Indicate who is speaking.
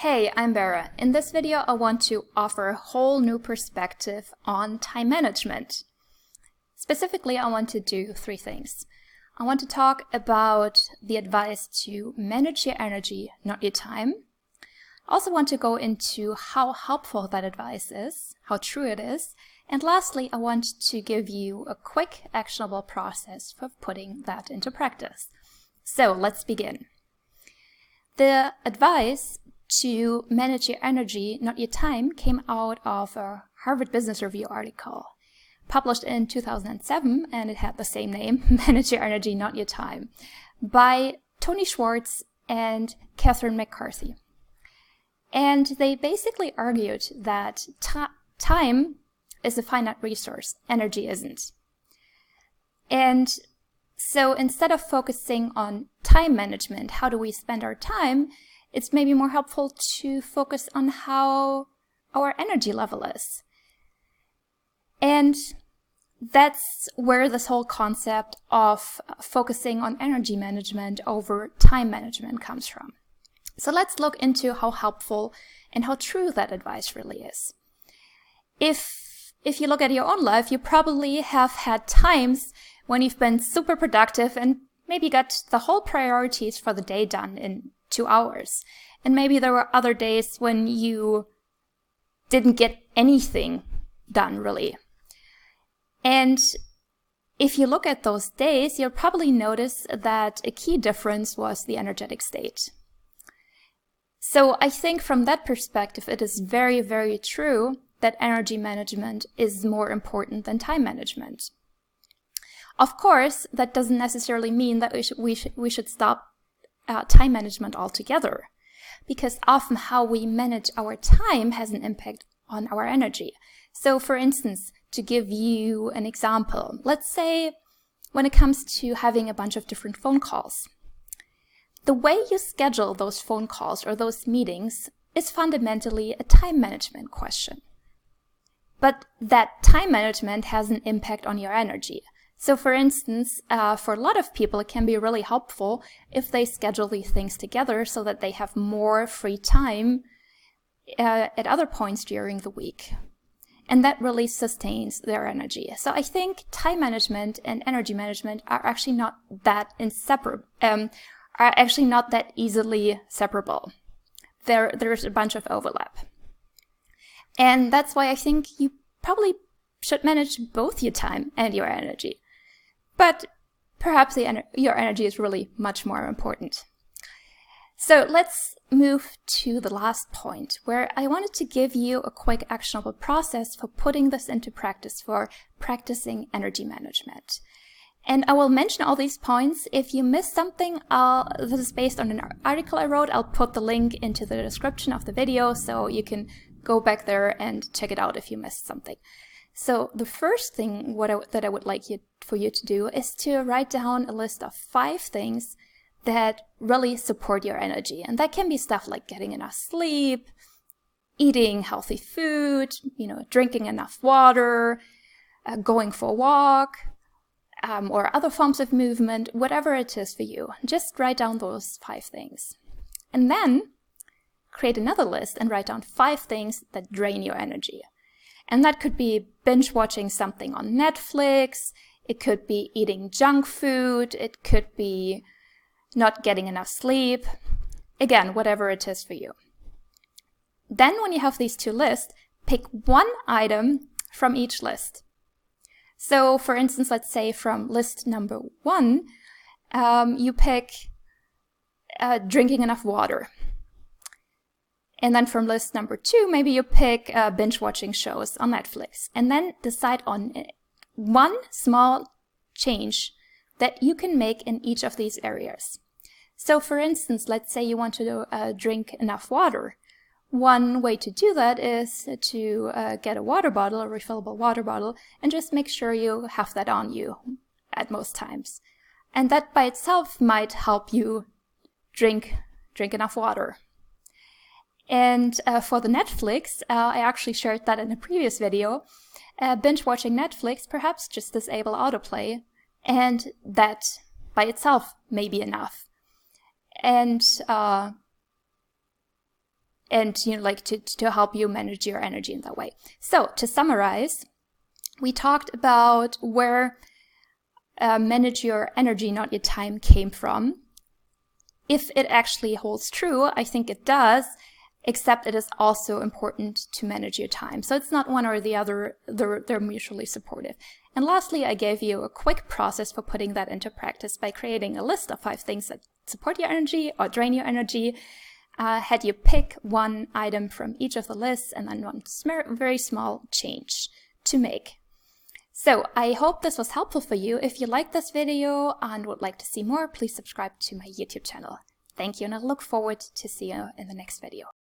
Speaker 1: Hey, I'm Vera. In this video, I want to offer a whole new perspective on time management. Specifically, I want to do three things. I want to talk about the advice to manage your energy, not your time. I also want to go into how helpful that advice is, how true it is. And lastly, I want to give you a quick, actionable process for putting that into practice. So let's begin. The advice to manage your energy, not your time, came out of a Harvard Business Review article published in 2007, and it had the same name, Manage Your Energy, Not Your Time, by Tony Schwartz and Catherine McCarthy. And they basically argued that time is a finite resource, energy isn't. And so instead of focusing on time management, how do we spend our time, it's maybe more helpful to focus on how our energy level is. And that's where this whole concept of focusing on energy management over time management comes from. So let's look into how helpful and how true that advice really is. If you look at your own life, you probably have had times when you've been super productive and maybe got the whole priorities for the day done in 2 hours. And maybe there were other days when you didn't get anything done, really. And if you look at those days, you'll probably notice that a key difference was the energetic state. So I think from that perspective, it is very, very true that energy management is more important than time management. Of course, that doesn't necessarily mean that we should stop time management altogether, because often how we manage our time has an impact on our energy. So for instance, to give you an example, let's say when it comes to having a bunch of different phone calls, the way you schedule those phone calls or those meetings is fundamentally a time management question. But that time management has an impact on your energy. So for instance, for a lot of people, it can be really helpful if they schedule these things together so that they have more free time at other points during the week. And that really sustains their energy. So I think time management and energy management are actually not that inseparable, are actually not that easily separable. There's a bunch of overlap. And that's why I think you probably should manage both your time and your energy. But perhaps your energy is really much more important. So let's move to the last point, where I wanted to give you a quick actionable process for putting this into practice, for practicing energy management. And I will mention all these points. If you missed something, this is based on an article I wrote. I'll put the link into the description of the video so you can go back there and check it out if you missed something. So the first thing that I would like for you to do is to write down a list of 5 things that really support your energy. And that can be stuff like getting enough sleep, eating healthy food, drinking enough water, going for a walk, or other forms of movement, whatever it is for you. Just write down those 5 things. And then create another list and write down 5 things that drain your energy. And that could be binge watching something on Netflix, it could be eating junk food, it could be not getting enough sleep. Again, whatever it is for you. Then when you have these 2 lists, pick one item from each list. So for instance, let's say from list number 1, you pick drinking enough water. And then from list number 2, maybe you pick binge watching shows on Netflix. And then decide on one small change that you can make in each of these areas. So for instance, let's say you want to drink enough water. One way to do that is to get a water bottle, a refillable water bottle, and just make sure you have that on you at most times. And that by itself might help you drink enough water. And for the Netflix, I actually shared that in a previous video. Binge watching Netflix, perhaps just disable autoplay, and that by itself may be enough. And and like to help you manage your energy in that way. So to summarize, we talked about where manage your energy, not your time, came from. If it actually holds true, I think it does, except it is also important to manage your time. So it's not one or the other, they're mutually supportive. And lastly, I gave you a quick process for putting that into practice by creating a list of 5 things that support your energy or drain your energy. Had you pick one item from each of the lists and then one very small change to make. So I hope this was helpful for you. If you liked this video and would like to see more, please subscribe to my YouTube channel. Thank you, and I look forward to see you in the next video.